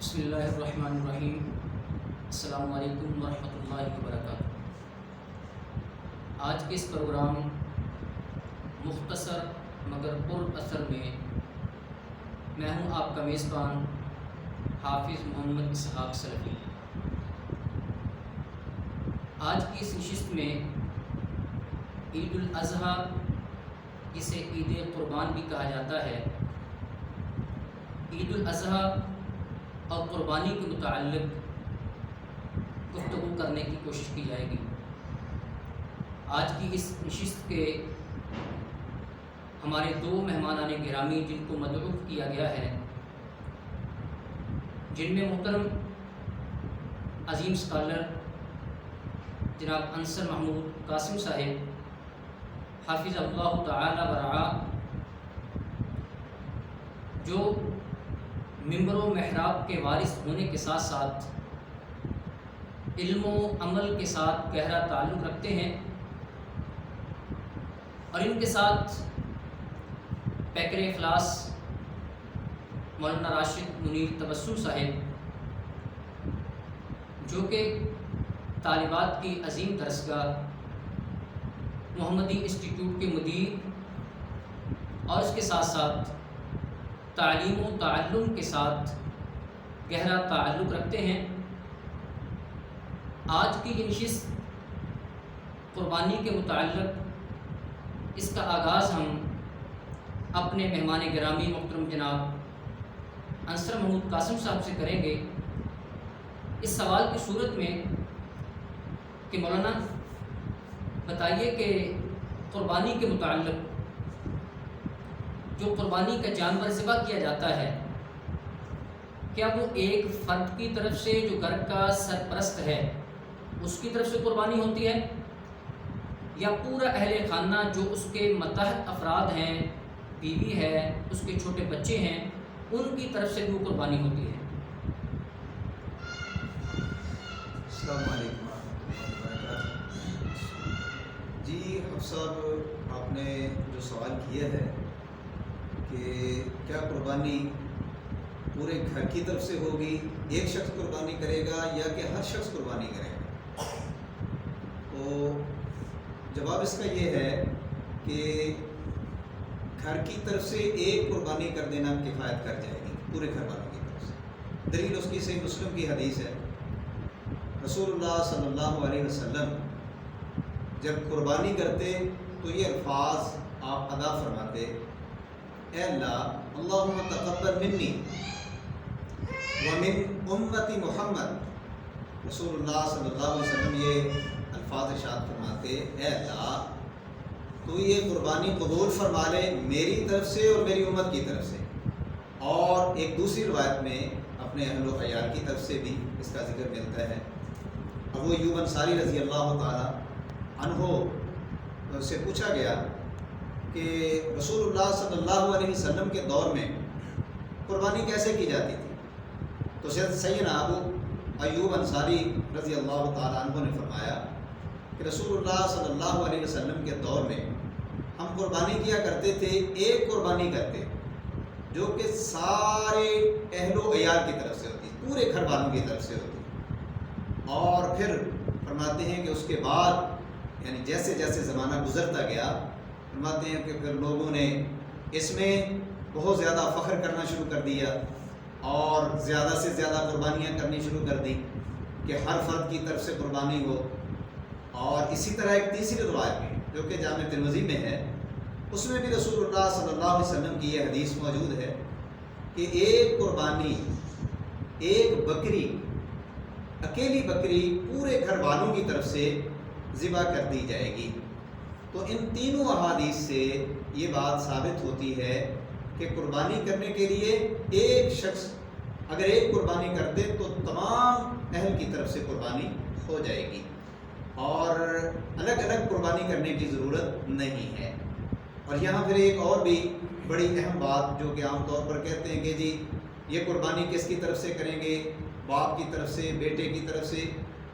بسم اللہ الرحمن الرحیم۔ السلام علیکم ورحمۃ اللہ وبرکاتہ۔ آج کے اس پروگرام مختصر مگر پر اثر میں ہوں آپ کا میزبان حافظ محمد اسحاق سلفی۔ آج کی اس نشست میں عید الاضحیٰ، جسے عید قربان بھی کہا جاتا ہے، عید الاضحیٰ اور قربانی کے متعلق گفتگو کرنے کی کوشش کی جائے گی۔ آج کی اس نشست کے ہمارے دو مہمانان گرامی جن کو مدعو کیا گیا ہے، جن میں محترم عظیم اسکالر جناب انصر محمود قاسم صاحب حافظ اللہ تعالی ورعا، جو ممبر و محراب کے وارث ہونے کے ساتھ ساتھ علم و عمل کے ساتھ گہرا تعلق رکھتے ہیں، اور ان کے ساتھ پیکر اخلاص مولانا راشد منیر تبسم صاحب، جو کہ طالبات کی عظیم درسگاہ محمدی انسٹیٹیوٹ کے مدیر اور اس کے ساتھ ساتھ تعلیم و تعلم کے ساتھ گہرا تعلق رکھتے ہیں۔ آج کی یہ نشست قربانی کے متعلق، اس کا آغاز ہم اپنے مہمان گرامی محترم جناب انصر محمود قاسم صاحب سے کریں گے، اس سوال کی صورت میں کہ مولانا بتائیے کہ قربانی کے متعلق جو قربانی کا جانور ذبح کیا جاتا ہے، کیا وہ ایک فرد کی طرف سے جو گھر کا سرپرست ہے اس کی طرف سے قربانی ہوتی ہے، یا پورا اہل خانہ جو اس کے متحد افراد ہیں، بیوی ہے، اس کے چھوٹے بچے ہیں، ان کی طرف سے وہ قربانی ہوتی ہے؟ السلام علیکم ورحمۃ اللہ وبرکاتہ۔ جی حفظ صاحب، آپ نے جو سوال کیا ہے کہ کیا قربانی پورے گھر کی طرف سے ہوگی، ایک شخص قربانی کرے گا یا کہ ہر شخص قربانی کرے گا، تو جواب اس کا یہ ہے کہ گھر کی طرف سے ایک قربانی کر دینا کفایت کر جائے گی پورے گھر والوں کی طرف سے۔ دلیل اس کی صحیح مسلم کی حدیث ہے، رسول اللہ صلی اللہ علیہ وسلم جب قربانی کرتے تو یہ الفاظ آپ ادا فرماتے: اے اللہ، اللہم تقبل منی ومن امتی محمد۔ رسول اللہ صلی اللہ علیہ وسلم یہ الفاظ ارشاد فرماتے: اے اللہ، تو یہ قربانی قبول فرما لے میری طرف سے اور میری امت کی طرف سے۔ اور ایک دوسری روایت میں اپنے اہل و عیال کی طرف سے بھی اس کا ذکر ملتا ہے۔ ابو ایوب انصاری رضی اللہ تعالی عنہ سے پوچھا گیا کہ رسول اللہ صلی اللہ علیہ وسلم کے دور میں قربانی کیسے کی جاتی تھی، تو سیدنا ابو ایوب انصاری رضی اللہ تعالیٰ عنہ نے فرمایا کہ رسول اللہ صلی اللہ علیہ وسلم کے دور میں ہم قربانی کیا کرتے تھے، ایک قربانی کرتے جو کہ سارے اہل و عیال کی طرف سے ہوتی، پورے گھر والوں کی طرف سے ہوتی، اور پھر فرماتے ہیں کہ اس کے بعد یعنی جیسے جیسے زمانہ گزرتا گیا، فرماتے ہیں کہ پھر لوگوں نے اس میں بہت زیادہ فخر کرنا شروع کر دیا اور زیادہ سے زیادہ قربانیاں کرنی شروع کر دی کہ ہر فرد کی طرف سے قربانی ہو۔ اور اسی طرح ایک تیسری روایت میں جو کہ جامع ترمذی میں ہے، اس میں بھی رسول اللہ صلی اللہ علیہ وسلم کی یہ حدیث موجود ہے کہ ایک قربانی، ایک بکری، اکیلی بکری پورے گھر والوں کی طرف سے ذبح کر دی جائے گی۔ تو ان تینوں احادیث سے یہ بات ثابت ہوتی ہے کہ قربانی کرنے کے لیے ایک شخص اگر ایک قربانی کر دے تو تمام اہل کی طرف سے قربانی ہو جائے گی، اور الگ الگ قربانی کرنے کی ضرورت نہیں ہے۔ اور یہاں پھر ایک اور بھی بڑی اہم بات جو کہ عام طور پر کہتے ہیں کہ جی یہ قربانی کس کی طرف سے کریں گے، باپ کی طرف سے، بیٹے کی طرف سے،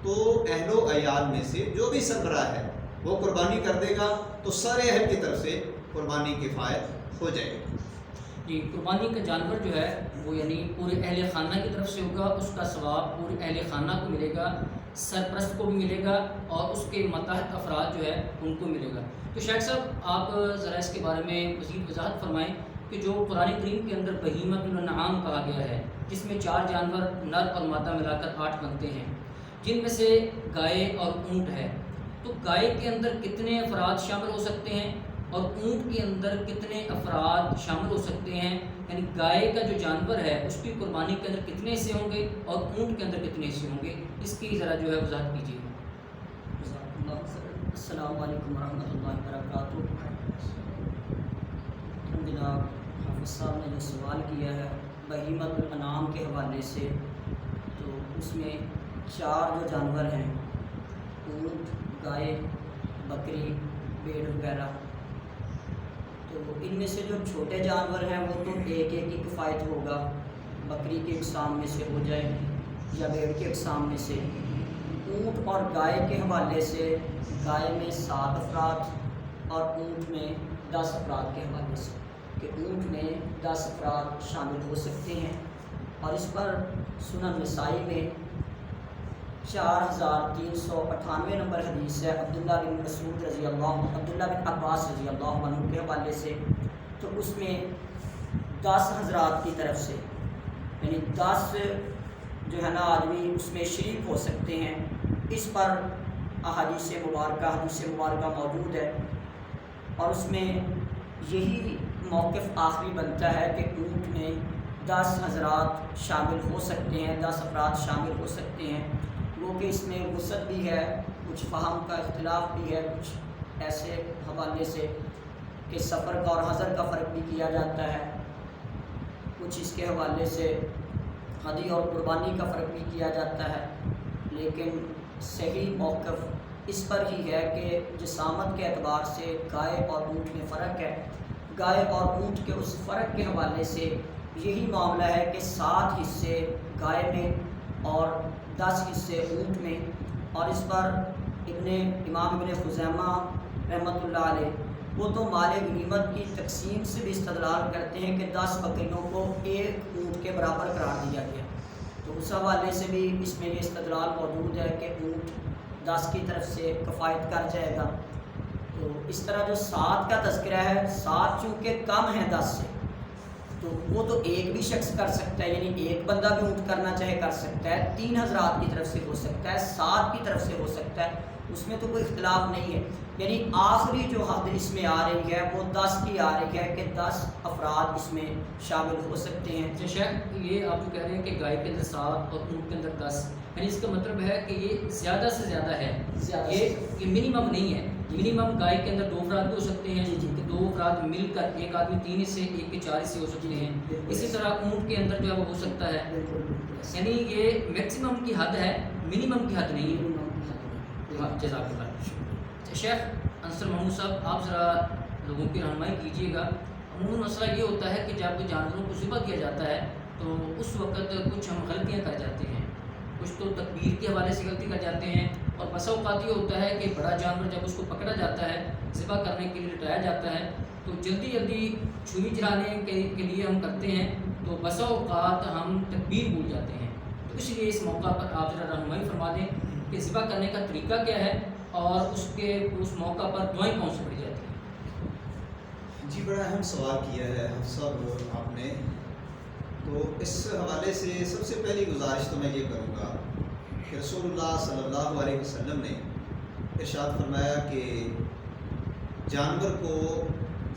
تو اہل و عیال میں سے جو بھی سربراہ ہے وہ قربانی کر دے گا تو سارے اہل کی طرف سے قربانی کفایت ہو جائے گی۔ جی، قربانی کا جانور جو ہے وہ یعنی پورے اہل خانہ کی طرف سے ہوگا، اس کا ثواب پورے اہل خانہ کو ملے گا، سرپرست کو بھی ملے گا اور اس کے ماتحت افراد جو ہے ان کو ملے گا۔ تو شیخ صاحب آپ ذرا اس کے بارے میں مزید وضاحت فرمائیں کہ جو قرآن کریم کے اندر بہیمۃ الانعام کہا گیا ہے، جس میں 4 جانور نر اور مادہ ملا کر 8 بنتے ہیں، جن میں سے گائے اور اونٹ ہے، تو گائے کے اندر کتنے افراد شامل ہو سکتے ہیں اور اونٹ کے اندر کتنے افراد شامل ہو سکتے ہیں؟ یعنی گائے کا جو جانور ہے اس کی قربانی کے اندر کتنے حصے ہوں گے اور اونٹ کے اندر کتنے حصے ہوں گے، اس کی ذرا جو ہے وضاحت کیجیے۔ السلام علیکم ورحمۃ اللہ وبرکاتہ۔ جناب حافظ صاحب نے جو سوال کیا ہے بہیمۃ الانعام کے حوالے سے، تو اس میں 4 جو جانور ہیں، اونٹ، گائے، بکری، بھیڑ وغیرہ، تو ان میں سے جو چھوٹے جانور ہیں وہ تو ایک ایک کی کفایت ہوگا، بکری کی اقسام میں سے ہو جائے یا بھیڑ کی اقسام میں سے۔ اونٹ اور گائے کے حوالے سے گائے میں 7 افراد اور اونٹ میں 10 افراد کے حوالے سے، کہ اونٹ میں 10 افراد شامل ہو سکتے ہیں، اور اس پر سنن نسائی میں 4398 نمبر حدیث ہے عبداللہ بن مسعود رضی اللہ عبداللہ بن عباس رضی اللہ عنہ کے حوالے سے، تو اس میں 10 حضرات کی طرف سے، یعنی 10 جو ہے نا آدمی اس میں شریک ہو سکتے ہیں۔ اس پر حدیث مبارکہ موجود ہے، اور اس میں یہی موقف آخری بنتا ہے کہ اونٹ میں 10 حضرات شامل ہو سکتے ہیں، 10 افراد شامل ہو سکتے ہیں۔ وہ کہ اس میں وسعت بھی ہے، کچھ فہم کا اختلاف بھی ہے، کچھ ایسے حوالے سے کہ سفر کا اور حضر کا فرق بھی کیا جاتا ہے، کچھ اس کے حوالے سے ہدی اور قربانی کا فرق بھی کیا جاتا ہے، لیکن صحیح موقف اس پر ہی ہے کہ جسامت کے اعتبار سے گائے اور اونٹ میں فرق ہے۔ گائے اور اونٹ کے اس فرق کے حوالے سے یہی معاملہ ہے کہ 7 حصے گائے میں اور 10 حصے اونٹ میں، اور اس پر امام ابن خزیمہ رحمۃ اللہ علیہ وہ تو مال غنیمت کی تقسیم سے بھی استدلال کرتے ہیں کہ 10 بکریوں کو ایک اونٹ کے برابر قرار دیا گیا، تو اس حوالے سے بھی اس میں یہ استدلال موجود ہے کہ اونٹ 10 کی طرف سے کفایت کر جائے گا۔ تو اس طرح جو 7 کا تذکرہ ہے، 7 چونکہ کم ہیں 10 سے، تو وہ تو ایک بھی شخص کر سکتا ہے، یعنی ایک بندہ بھی اونٹ کرنا چاہے کر سکتا ہے، 3 حضرات کی طرف سے ہو سکتا ہے، 7 کی طرف سے ہو سکتا ہے، اس میں تو کوئی اختلاف نہیں ہے۔ یعنی آخری جو حد اس میں آ رہی ہے وہ 10 کی آ رہی ہے کہ 10 افراد اس میں شامل ہو سکتے ہیں۔ شیخ یہ آپ جو کہہ رہے ہیں کہ گائے کے اندر 7 اور اونٹ کے اندر 10، یعنی اس کا مطلب ہے کہ یہ زیادہ سے زیادہ ہے، یہ منیمم نہیں ہے۔ منیمم گائے کے اندر 2 افراد بھی ہو سکتے ہیں، کہ 2 افراد مل کر ایک آدمی 3 حصے، ایک کے 4 حصے ہو سکتے ہیں۔ اسی طرح اونٹ کے اندر جو ہے وہ ہو سکتا ہے، یعنی یہ میکسیمم کی حد ہے، منیمم کی حد نہیں ہے۔ جزاک اللہ۔ شیخ انصر محمود صاحب آپ ذرا لوگوں کی رہنمائی کیجیے گا۔ عموماً مسئلہ یہ ہوتا ہے کہ جب جانوروں کو ذبح کیا جاتا ہے تو اس وقت کچھ ہم غلطیاں کر جاتے ہیں، کچھ تو تکبیر کے حوالے سے غلطی کر جاتے ہیں، اور بسا اوقات یہ ہوتا ہے کہ بڑا جانور جب اس کو پکڑا جاتا ہے، ذبح کرنے کے لیے لٹایا جاتا ہے، تو جلدی چھری چلانے کے لیے ہم کرتے ہیں، تو بسا اوقات ہم تکبیر بھول جاتے ہیں۔ تو اس لیے اس موقع پر آپ ذرا رہنمائی فرما دیں کہ ذبح کرنے کا طریقہ کیا ہے اور اس موقع پر دعائیں کون سی پڑھی جاتی ہیں؟ جی بڑا اہم سوال کیا ہے حافظ صاحب آپ نے۔ تو اس حوالے سے سب سے پہلی گزارش تو میں یہ کروں گا کہ رسول اللہ صلی اللہ علیہ وسلم نے ارشاد فرمایا کہ جانور کو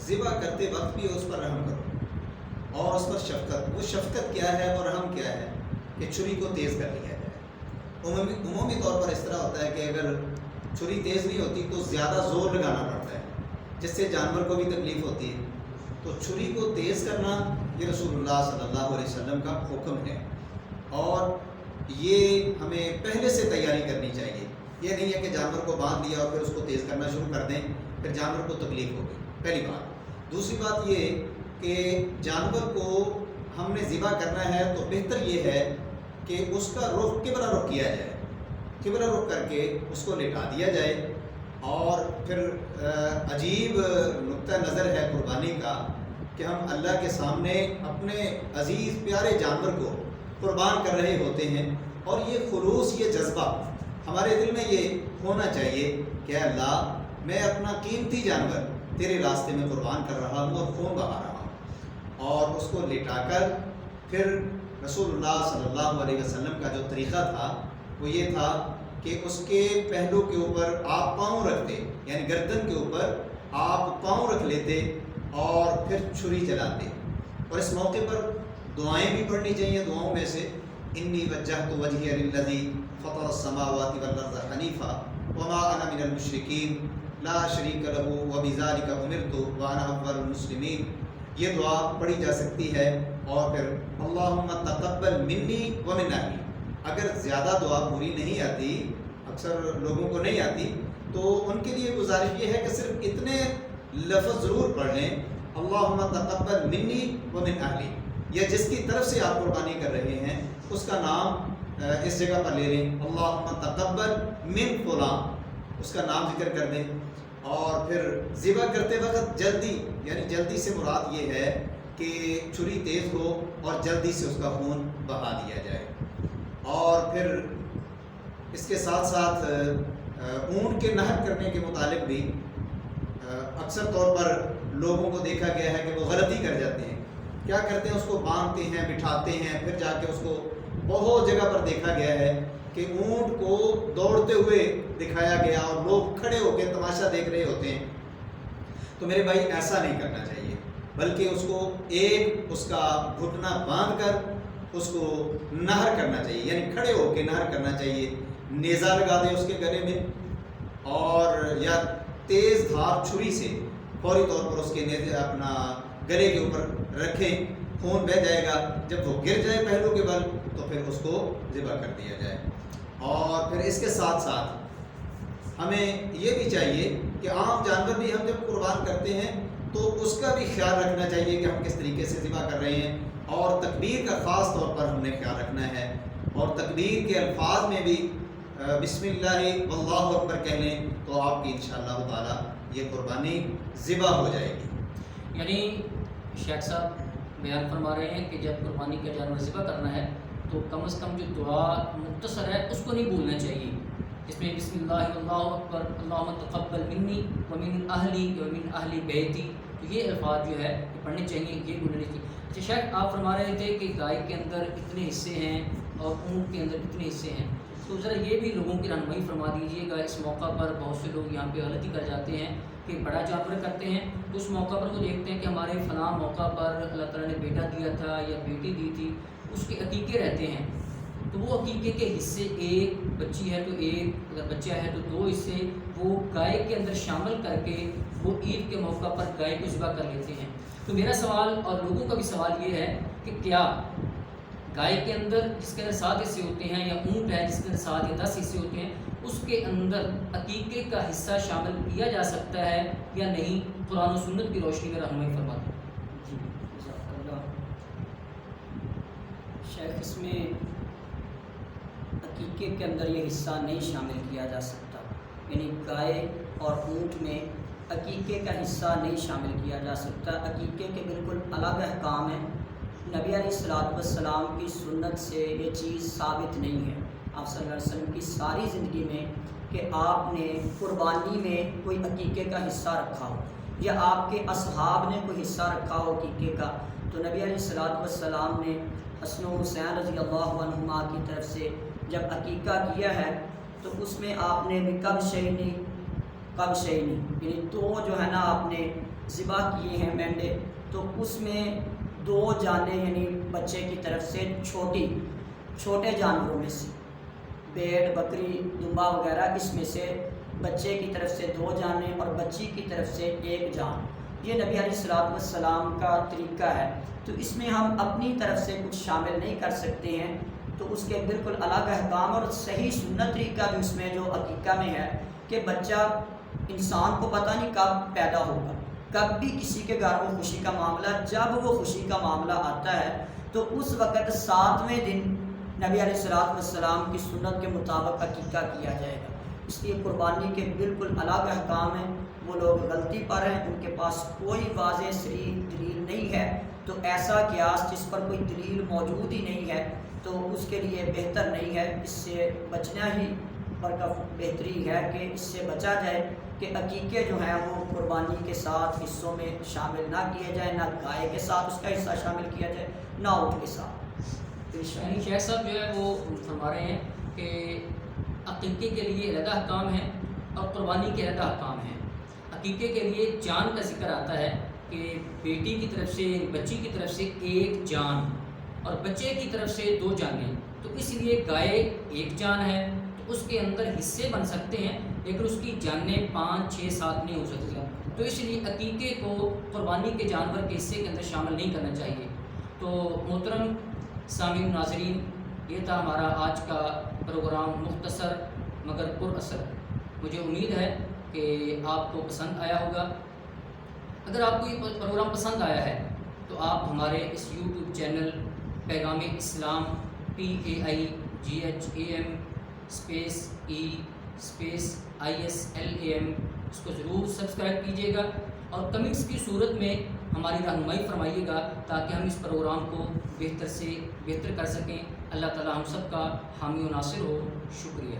ذبح کرتے وقت بھی اس پر رحم کرو اور اس پر شفقت۔ وہ شفقت کیا ہے اور رحم کیا ہے کہ چھری کو تیز کر لیا جائے۔ عمومی طور پر اس طرح ہوتا ہے کہ اگر چھری تیز نہیں ہوتی تو زیادہ زور لگانا پڑتا ہے، جس سے جانور کو بھی تکلیف ہوتی ہے۔ تو چھری کو تیز کرنا یہ رسول اللہ صلی اللہ علیہ وسلم کا حکم ہے، اور یہ ہمیں پہلے سے تیاری کرنی چاہیے۔ یہ نہیں ہے کہ جانور کو باندھ لیا اور پھر اس کو تیز کرنا شروع کر دیں، پھر جانور کو تکلیف ہوگی، پہلی بات۔ دوسری بات یہ کہ جانور کو ہم نے ذبح کرنا ہے تو بہتر یہ ہے کہ اس کا رخ قبلہ رخ کیا جائے، قبلہ رخ کر کے اس کو لٹا دیا جائے۔ اور پھر عجیب نقطہ نظر ہے قربانی کا کہ ہم اللہ کے سامنے اپنے عزیز پیارے جانور کو قربان کر رہے ہوتے ہیں، اور یہ خلوص، یہ جذبہ ہمارے دل میں یہ ہونا چاہیے کہ اے اللہ میں اپنا قیمتی جانور تیرے راستے میں قربان کر رہا ہوں اور خون بہا رہا ہوں، اور اس کو لٹا کر پھر رسول اللہ صلی اللہ علیہ وسلم کا جو طریقہ تھا وہ یہ تھا کہ اس کے پہلو کے اوپر آپ پاؤں رکھتے، یعنی گردن کے اوپر آپ پاؤں رکھ لیتے اور پھر چھری چلاتے، اور اس موقع پر دعائیں بھی پڑھنی چاہیے۔ دعاؤں میں سے انی وجہت وجہی للذی فطر السماوات والارض حنیفا وما انا من المشرکین لا شریک لہ وبذالک امرت وانا اول المسلمین، یہ دعا پڑھی جا سکتی ہے۔ اور پھر اللہم تقبل منی ومن اہلی، اگر زیادہ دعا پوری نہیں آتی، اکثر لوگوں کو نہیں آتی، تو ان کے لیے گزارش یہ ہے کہ صرف اتنے لفظ ضرور پڑھ لیں، اللہم تقبل منی ومن اہلی، یا جس کی طرف سے آپ قربانی کر رہے ہیں اس کا نام اس جگہ پر لے لیں، اللہم تقبل من فلاں، اس کا نام ذکر کر دیں، اور پھر ذبح کرتے وقت جلدی، یعنی جلدی سے مراد یہ ہے کہ چھری تیز ہو اور جلدی سے اس کا خون بہا دیا جائے۔ اور پھر اس کے ساتھ ساتھ اونٹ کے نہر کرنے کے متعلق بھی اکثر طور پر لوگوں کو دیکھا گیا ہے کہ وہ غلطی کر جاتے ہیں۔ کیا کرتے ہیں؟ اس کو باندھتے ہیں، بٹھاتے ہیں، پھر جا کے اس کو بہت جگہ پر دیکھا گیا ہے کہ اونٹ کو دوڑتے ہوئے دکھایا گیا اور لوگ کھڑے ہو کے تماشا دیکھ رہے ہوتے ہیں۔ تو میرے بھائی ایسا نہیں کرنا چاہیے، بلکہ اس کو اس کا گھٹنا باندھ کر اس کو نہر کرنا چاہیے، یعنی کھڑے ہو کے نہر کرنا چاہیے، نیزہ لگا دیں اس کے گلے میں، اور یا تیز دھار چھری سے فوری طور پر اس کے نیزے اپنا گلے کے اوپر رکھیں، خون بہہ جائے گا، جب وہ گر جائے پہلو کے بل تو پھر اس کو ذبح کر دیا جائے۔ اور پھر اس کے ساتھ ساتھ ہمیں یہ بھی چاہیے کہ عام جانور بھی ہم جب قربان کرتے ہیں تو اس کا بھی خیال رکھنا چاہیے کہ ہم کس طریقے سے ذبح کر رہے ہیں، اور تکبیر کا خاص طور پر ہم نے خیال رکھنا ہے، اور تکبیر کے الفاظ میں بھی بسم اللہ واللہ اکبر کہہ لیں تو آپ کی انشاءاللہ تعالی یہ قربانی ذبح ہو جائے گی۔ یعنی شیخ صاحب بیان فرما رہے ہیں کہ جب قربانی کا جانور ذبح کرنا ہے تو کم از کم جو دعا مختصر ہے اس کو نہیں بھولنا چاہیے، اس میں بسم اللہ اللہ اکبر اللہم تقبل منی ومن اہلی ومن اہلی بیتی، تو یہ الفاظ جو ہے یہ پڑھنے چاہیے، یہ بھولنے چاہیے۔ اچھا شیخ آپ فرما رہے تھے کہ گائے کے اندر اتنے حصے ہیں اور اونٹ کے اندر اتنے حصے ہیں، تو ذرا یہ بھی لوگوں کی رہنمائی فرما دیجیے گا۔ اس موقع پر بہت سے لوگ یہاں پہ غلطی کر جاتے ہیں کہ بڑا جانور کرتے ہیں تو اس موقع پر وہ دیکھتے ہیں کہ ہمارے فلاں موقع پر اللہ تعالیٰ نے بیٹا دیا تھا یا بیٹی دی تھی، اس کے عقیقے رہتے ہیں، تو وہ عقیقے کے حصے، ایک بچی ہے تو ایک، اگر بچہ ہے تو دو حصے وہ گائے کے اندر شامل کر کے وہ عید کے موقع پر گائے کو ذبح کر لیتے ہیں۔ تو میرا سوال اور لوگوں کا بھی سوال یہ ہے کہ کیا گائے کے اندر جس کے اندر 7 حصے ہوتے ہیں، یا اونٹ ہے جس کے اندر 7 یا 10 حصے ہوتے ہیں، اس کے اندر عقیقے کا حصہ شامل کیا جا سکتا ہے یا نہیں؟ قرآن و سنت کی روشنی میں رہنمائی فرما دیں۔ جی جزاک اللہ۔ شیخ اس میں عقیقے کے اندر یہ حصہ نہیں شامل کیا جا سکتا، یعنی گائے اور اونٹ میں عقیقے کا حصہ نہیں شامل کیا جا سکتا۔ عقیقے کے بالکل الگ احکام ہیں، نبی علیہ الصلوۃ والسلام کی سنت سے یہ چیز ثابت نہیں ہے۔ آپ صلی اللہ علیہ وسلم کی ساری زندگی میں کہ آپ نے قربانی میں کوئی عقیقے کا حصہ رکھا ہو یا آپ کے اصحاب نے کوئی حصہ رکھا ہو عقیقے کا، تو نبی علیہ الصلوۃ والسلام نے حسن و حسین رضی اللہ عنہما کی طرف سے جب عقیقہ کیا ہے تو اس میں آپ نے کب شہینی یعنی 2 جو ہے نا آپ نے ذبح کیے ہیں مینڈے، تو اس میں 2 جانیں یعنی بچے کی طرف سے چھوٹے جانوروں میں سے بھیڑ، بکری، دمبا وغیرہ، اس میں سے بچے کی طرف سے 2 جانیں اور بچی کی طرف سے 1 جان، یہ نبی علیہ الصلوۃ والسلام کا طریقہ ہے۔ تو اس میں ہم اپنی طرف سے کچھ شامل نہیں کر سکتے ہیں، تو اس کے بالکل الگ احکام اور صحیح سنت طریقہ بھی اس میں جو عقیقہ میں ہے کہ بچہ انسان کو پتہ نہیں کب پیدا ہوگا، کب بھی کسی کے گھر وہ خوشی کا معاملہ، جب وہ خوشی کا معاملہ آتا ہے تو اس وقت 7ویں دن نبی علیہ الصلوۃ والسلام کی سنت کے مطابق عقیقہ کیا جائے گا۔ اس لیے قربانی کے بالکل الگ احکام ہیں. وہ لوگ غلطی پر ہیں، ان کے پاس کوئی واضح صریح دلیل نہیں ہے، تو ایسا قیاس جس پر کوئی دلیل موجود ہی نہیں ہے تو اس کے لیے بہتر نہیں ہے. اس سے بچنا ہی بہتری ہے کہ اس سے بچا جائے کہ عقیقے جو ہیں وہ قربانی کے ساتھ حصوں میں شامل نہ کیے جائیں، نہ گائے کے ساتھ اس کا حصہ شامل کیا جائے، نہ اونٹ کے ساتھ. یعنی شیخ صاحب جو ہے وہ فرما رہے ہیں کہ عقیقے کے لیے علیحدہ احکام ہیں اور قربانی کے علیحدہ احکام ہیں. عقیقے کے لیے جان کا ذکر آتا ہے کہ بیٹی کی طرف سے، بچی کی طرف سے ایک جان اور بچے کی طرف سے 2 جانیں، تو اس لیے گائے ایک جان ہے تو اس کے اندر حصے بن سکتے ہیں، لیکن اس کی جانیں 5 6 7 نہیں ہو سکتی. تو اس لیے عقیقے کو قربانی کے جانور کے حصے کے اندر شامل نہیں کرنا چاہیے. تو محترم سامعین ناظرین، یہ تھا ہمارا آج کا پروگرام، مختصر مگر پر اثر. مجھے امید ہے کہ آپ کو پسند آیا ہوگا. اگر آپ کو یہ پروگرام پسند آیا ہے تو آپ ہمارے اس یوٹیوب چینل پیغام اسلام PAIGHAM /EISLAM اس کو ضرور سبسکرائب کیجیے گا اور کمنٹس کی صورت میں ہماری رہنمائی فرمائیے گا تاکہ ہم اس پروگرام کو بہتر سے بہتر کر سکیں. اللہ تعالی ہم سب کا حامی و ناصر ہو. شکریہ.